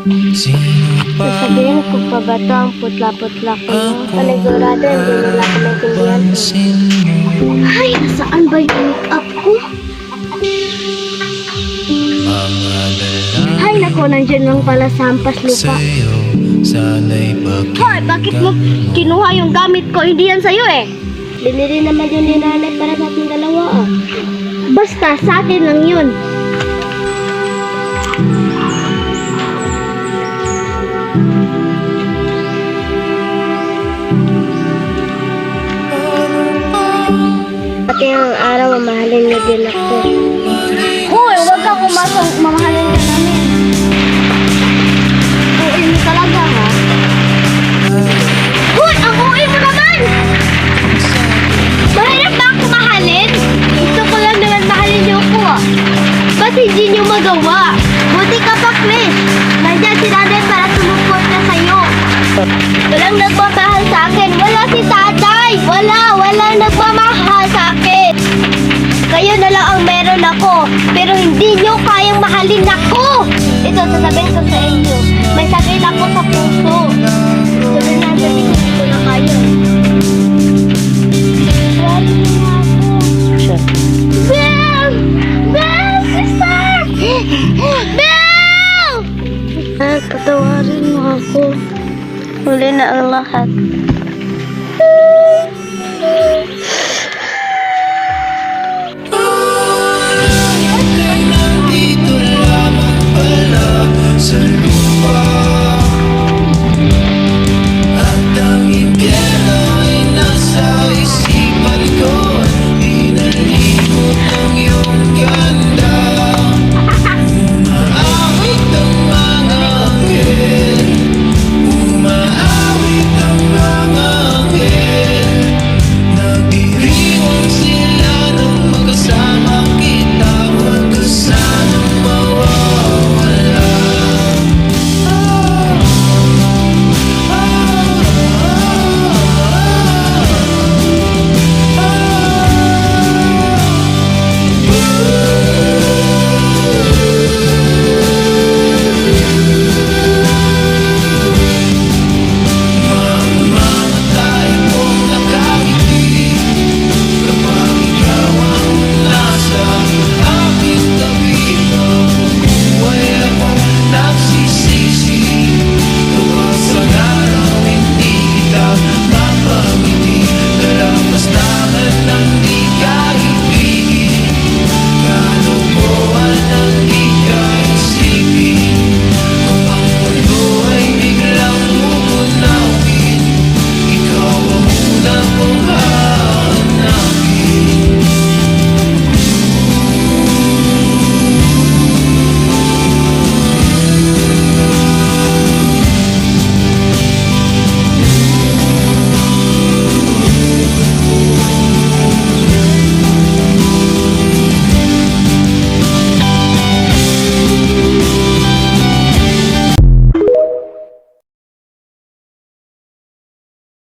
Sasabihin ko pa ba ito ang putla-putla ko? Panigurado, hindi nila ako maintindihan. Ay, nasaan ba yung make-up ko? Ay, naku, nandiyan lang pala sa hampas lupa. Hoy, bakit mo kinuha yung gamit ko? Hindi yan sa'yo eh. Binili naman yun ni nanay para sa ating dalawa ah. Basta, sa akin lang yun. Pati ang araw, mamahalin niyo din ako. Hoy, huwag kang umasang mamahalin ka namin. Uwi mo talaga, ha? Hoy, ang uwi mo naman! Mahirap ba ako mahalin? Gusto ko lang naman mahalin niyo ako, ah. Ba't hindi niyo magawa? Buti ka pa, Chris. Nandiyan si nanay para sumuport na sa'yo. Walang nagmamahal sa akin. Wala si tatay. Walang nagmamahal sa akin. Kayo na lang ang meron ako. Pero hindi nyo kayang mahalin ako. Ito, sasabihin ko sa inyo. May sakit ako sa puso. Sabi niya, sabihin ko na kayo. Sorry na ako. Sure. Belle! Belle! Sister! Belle! Patawarin mo ako. Huli na ang lahat.